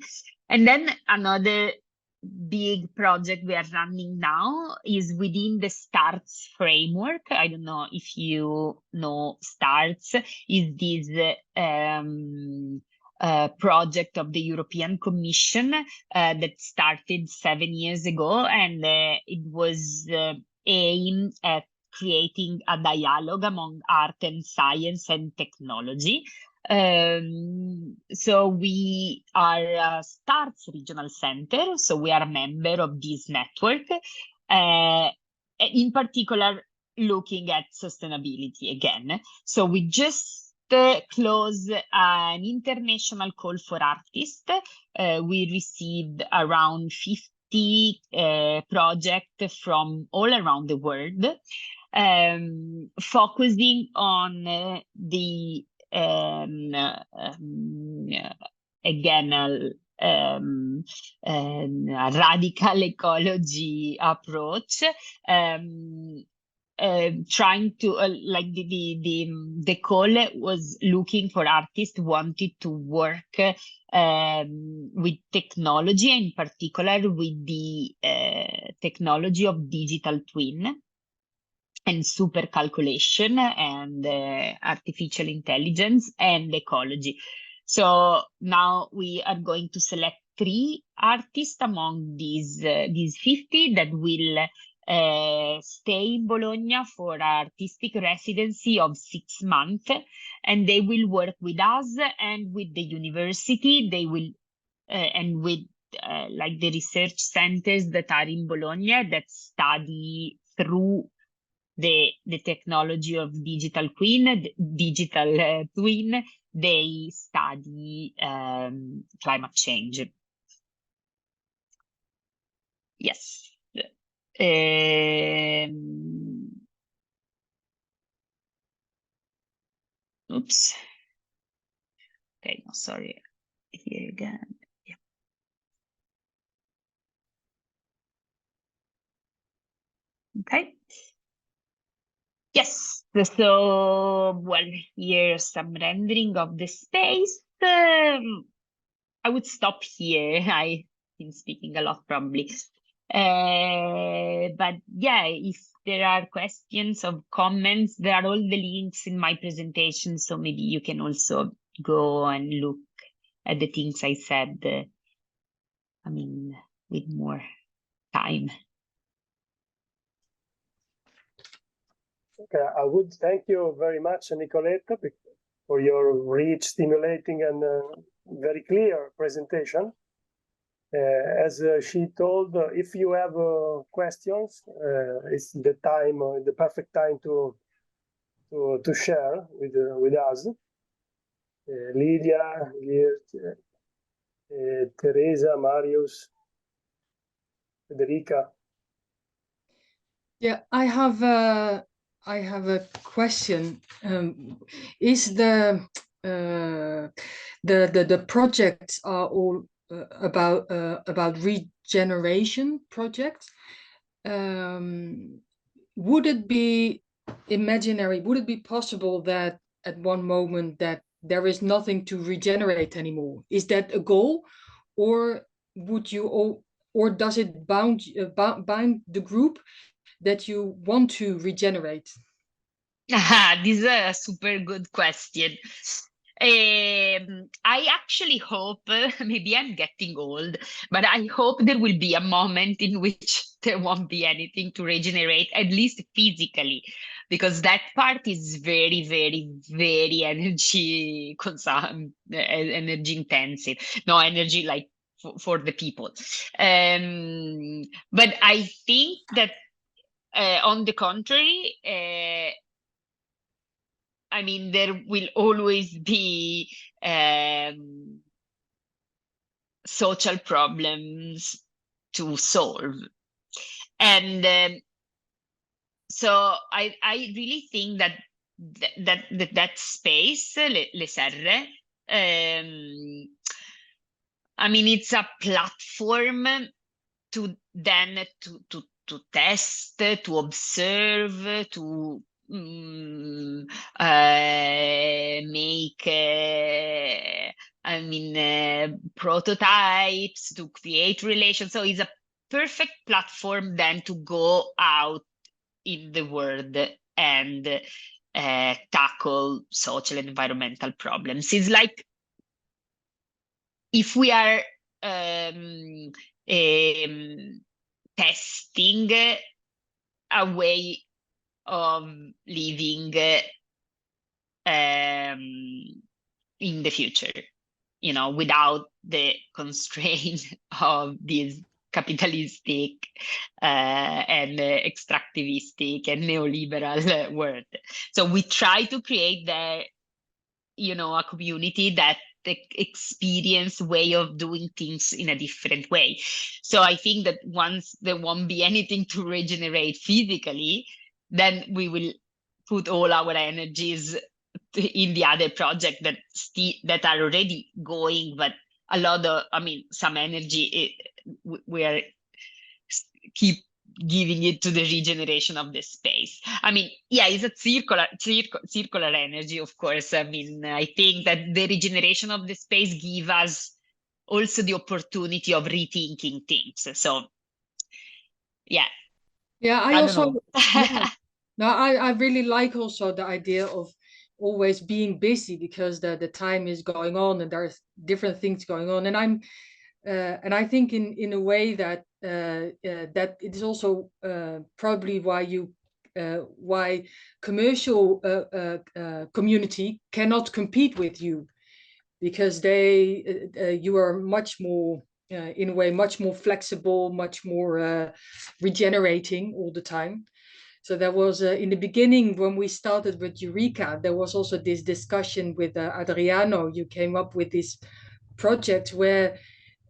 And then another big project we are running now is within the STARTS framework. I don't know if you know STARTS, is this project of the European Commission that started 7 years ago, and it was aimed at creating a dialogue among art and science and technology. So we are a STARTS regional center, so we are a member of this network, in particular looking at sustainability again. So we just closed an international call for artists. We received around 50 projects from all around the world, focusing on the again, radical ecology approach, trying to like the call was looking for artists wanted to work with technology, in particular with the technology of digital twin and super calculation and artificial intelligence and ecology. So now we are going to select 3 artists among these 50 that will stay in Bologna for artistic residency of 6 months, and they will work with us and with the university. They will and with like the research centers that are in Bologna that study through the technology of digital twin, they study climate change. Yes. Oops. Okay, no, sorry. Here again. Yeah. Okay. Yes, so, well, here's some rendering of the space. I would stop here. I've been speaking a lot, probably. But yeah, if there are questions or comments, there are all the links in my presentation, so maybe you can also go and look at the things I said, I mean, with more time. Okay, I would thank you very much, Nicoletta, for your rich, stimulating, and very clear presentation. As she told, if you have questions, it's the time, the perfect time to share with us. Lydia, Teresa, Marius, Federica. Yeah, I have a question. Is the projects are all about regeneration projects? Would it be imaginary? Would it be possible that at one moment that there is nothing to regenerate anymore? Is that a goal, or would you, or does it bind the group that you want to regenerate? This is a super good question. I actually hope, maybe I'm getting old, but I hope there will be a moment in which there won't be anything to regenerate, at least physically, because that part is very, very, very energy intensive. No energy like for the people. But I think that on the contrary, I mean, there will always be social problems to solve. And so I really think that that space, Le Serre, I mean, it's a platform to then to test, to observe, to make prototypes, to create relations. So it's a perfect platform then to go out in the world and tackle social and environmental problems. It's like if we are testing a way of living in the future, without the constraint of this capitalistic and extractivistic and neoliberal world. So we try to create there, a community that experience way of doing things in a different way. So I think that once there won't be anything to regenerate physically, then we will put all our energies in the other project that are already going, but a lot of, some energy we are keep giving it to the regeneration of the space. It's a circular energy, of course. I think that the regeneration of the space give us also the opportunity of rethinking things. So, yeah. Yeah, I also, don't know. I really like also the idea of always being busy, because the time is going on and there's different things going on. And I think in a way that that it is also probably why commercial community cannot compete with you, because you are much more in a way much more flexible, much more regenerating all the time. So there was in the beginning, when we started with Eureka, there was also this discussion with Adriano. You came up with this project where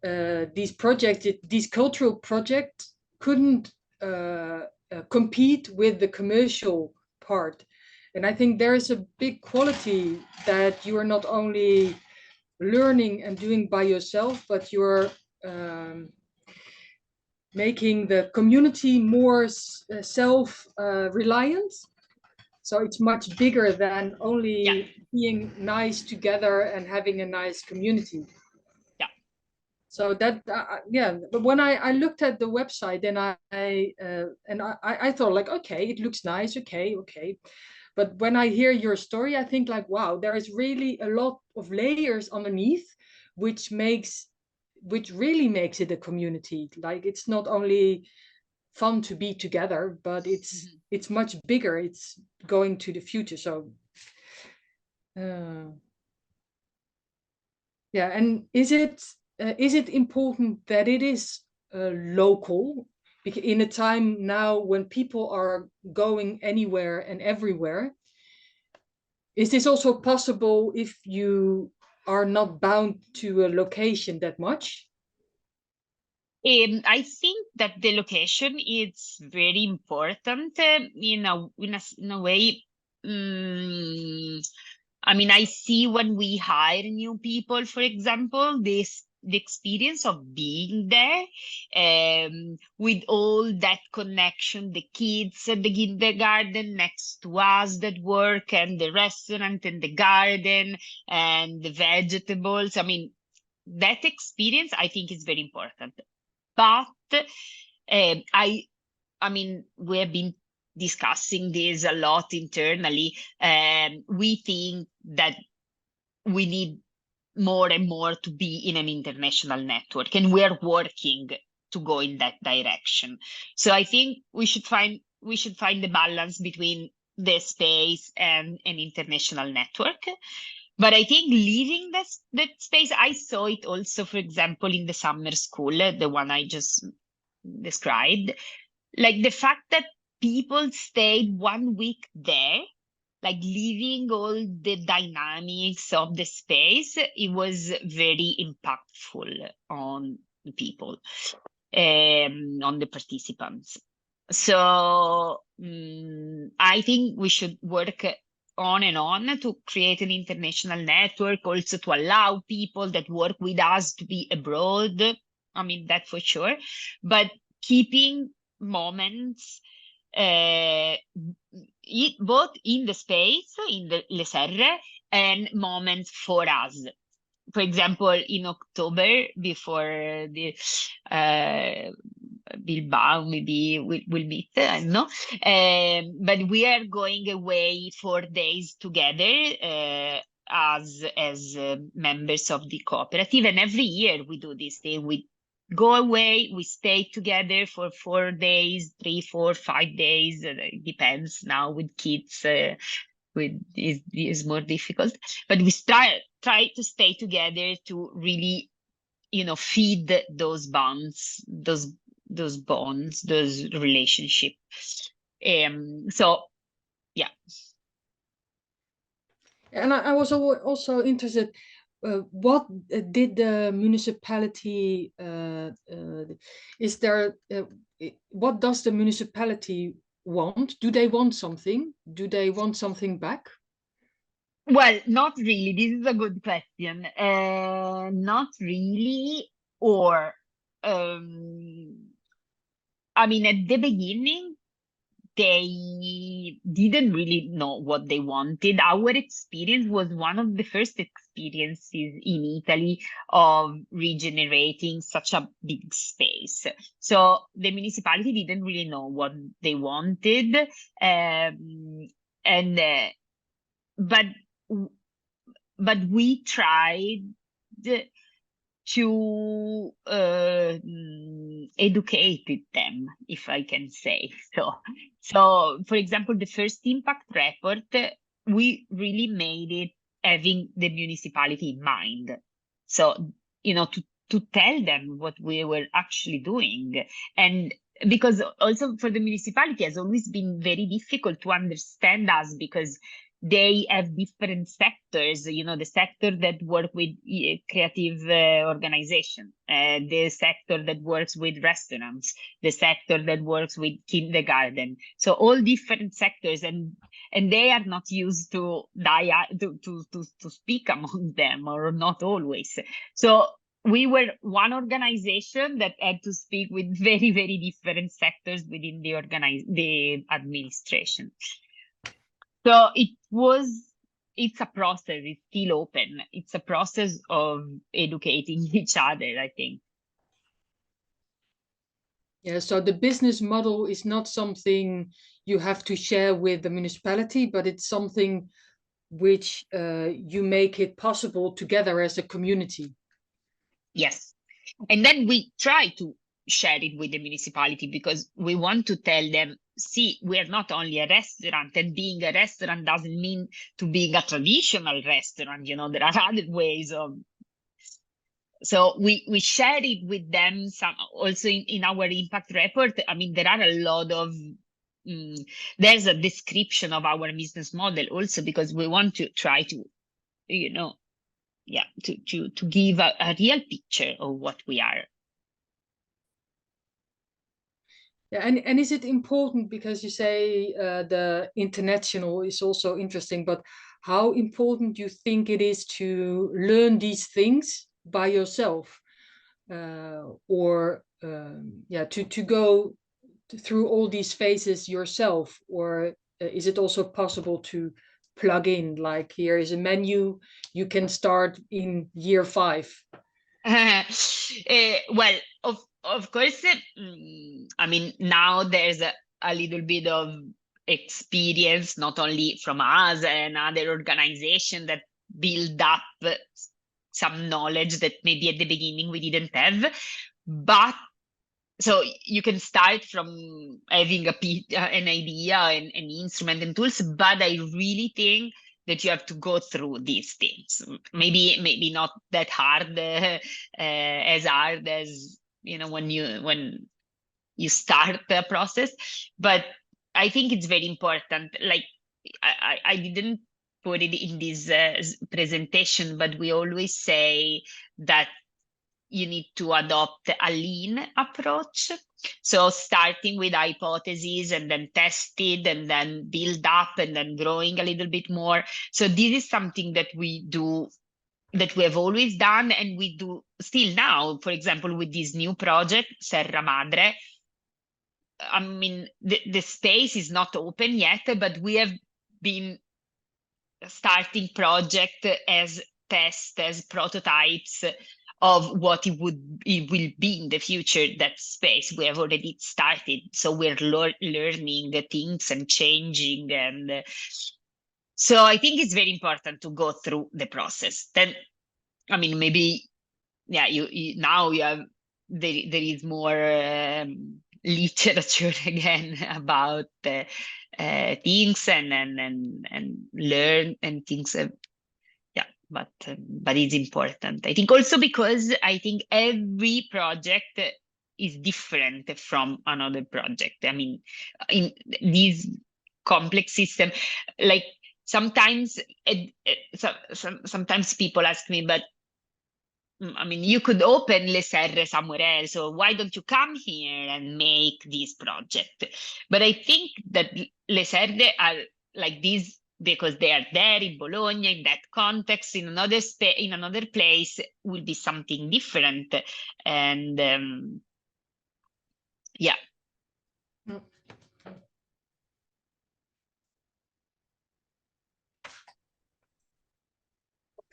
these cultural projects couldn't compete with the commercial part. And I think there is a big quality that you are not only learning and doing by yourself, but you're making the community more self-reliant. So it's much bigger than only being nice together and having a nice community. Yeah. So that, but when I looked at the website, then I thought like, okay, it looks nice, okay. But when I hear your story, I think like, wow, there is really a lot of layers underneath, which really makes it a community. Like, it's not only fun to be together, but it's much bigger. It's going to the future. So and is it important that it is local? Because in a time now when people are going anywhere and everywhere, is this also possible if you are not bound to a location that much? I think that the location is very important in a way. I see when we hire new people, for example, the experience of being there with all that connection, the kids at the kindergarten next to us that work, and the restaurant and the garden and the vegetables. That experience, I think, is very important. But we have been discussing this a lot internally. We think that we need more and more to be in an international network, and we are working to go in that direction. So I think we should find the balance between the space and an international network. But I think leaving that space, I saw it also, for example, in the summer school, the one I just described, like the fact that people stayed 1 week there, like leaving all the dynamics of the space, it was very impactful on people, on the participants. So I think we should work on and on to create an international network, also to allow people that work with us to be abroad. That for sure, but keeping moments both in the space, in the Le Serre, and moments for us. for example, in October, before the Bilbao, maybe we'll meet, I don't know. But we are going away 4 days together as members of the cooperative. And every year we do this thing. We go away, we stay together for 4 days, 3, 4, 5 days. It depends now with kids. Is more difficult, but we try to stay together to really, feed those bonds, those bonds, those relationships. So yeah. And I was also interested, what did the municipality, is there, what does the municipality want? Do they want something? Do they want something back? Well, not really. This is a good question. Not really, or I mean, at the beginning, they didn't really know what they wanted. Our experience was one of the first experiences in Italy of regenerating such a big space. So the municipality didn't really know what they wanted. But we tried to educate them, if I can say so. So, for example, the first impact report, we really made it having the municipality in mind. So, to tell them what we were actually doing. And because also for the municipality has always been very difficult to understand us, because they have different sectors, the sector that work with creative organization, the sector that works with restaurants, the sector that works with kindergarten. So all different sectors, and they are not used to speak among them, or not always. So we were one organization that had to speak with very, very different sectors within the administration. So it's a process, it's still open. It's a process of educating each other, I think. Yeah, so the business model is not something you have to share with the municipality, but it's something which you make it possible together as a community. Yes. And then we try to share it with the municipality, because we want to tell them, see, we are not only a restaurant, and being a restaurant doesn't mean to being a traditional restaurant. There are other ways of. So we share it with them. Some also in our impact report. I mean, there are a lot of. There's a description of our business model also, because we want to try to, to give a real picture of what we are. Yeah, and is it important, because you say the international is also interesting, but how important do you think it is to learn these things by yourself, or to go through all these phases yourself, or is it also possible to plug in, like, here is a menu, you can start in year 5? Well, of course, I mean, now there's a little bit of experience, not only from us and other organizations that build up some knowledge that maybe at the beginning we didn't have. But so you can start from having an idea and an instrument and tools, but I really think that you have to go through these things. Maybe not that hard, as hard as when you start the process, but I think it's very important. Like I didn't put it in this presentation, but we always say that you need to adopt a lean approach. So starting with hypotheses, and then test it, and then build up, and then growing a little bit more. So this is something that we do, that we have always done, and we do still now. For example, with this new project, Serra Madre, I mean, the space is not open yet, but we have been starting project as test as prototypes of what it will be in the future, that space. We have already started, so we're learning things and changing, and so I think it's very important to go through the process. Then, I mean, maybe, yeah, you now you have there is more literature again about things and learn and things. But it's important. I think also because I think every project is different from another project. I mean, in these complex system, like sometimes sometimes people ask me, but I mean, you could open Le Serre somewhere else, or why don't you come here and make this project? But I think that Le Serre are like this because they are there in Bologna, in that context. In another in another place will be something different, and yeah.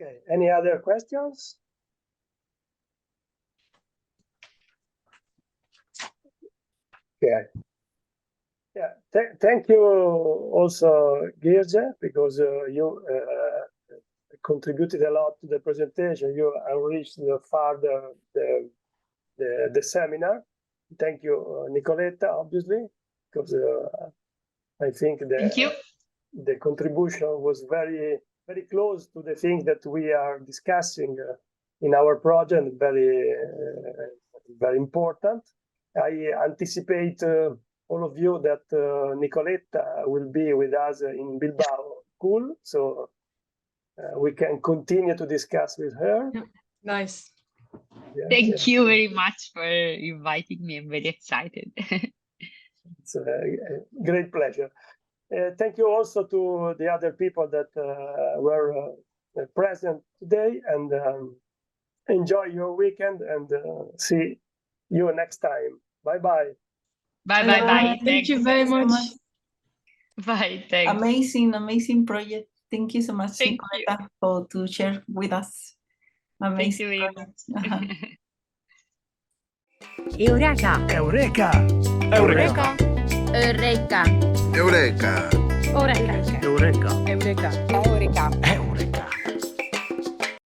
Okay, any other questions? Okay. Yeah, thank you also, Girje, because you contributed a lot to the presentation. You enriched further the seminar. Thank you, Nicoletta, obviously, because I think Thank you. the contribution was very, very close to the things that we are discussing in our project, very, very important. I anticipate all of you that Nicoletta will be with us in Bilbao. Cool. So we can continue to discuss with her. Yeah. Nice. Yeah, Thank you very much for inviting me. I'm very excited. It's a great pleasure. Thank you also to the other people that were present today, and enjoy your weekend, and see you next time. Bye-bye. Bye. Thank you very so much. Bye. Thanks. Amazing project. Thank you so much, Thank Nicoletta, for to share with us. Thank Amazing you very project. much. Eureka! Eureka! Eureka! Eureka! Eureka! Eureka! Eureka! Eureka! Eureka!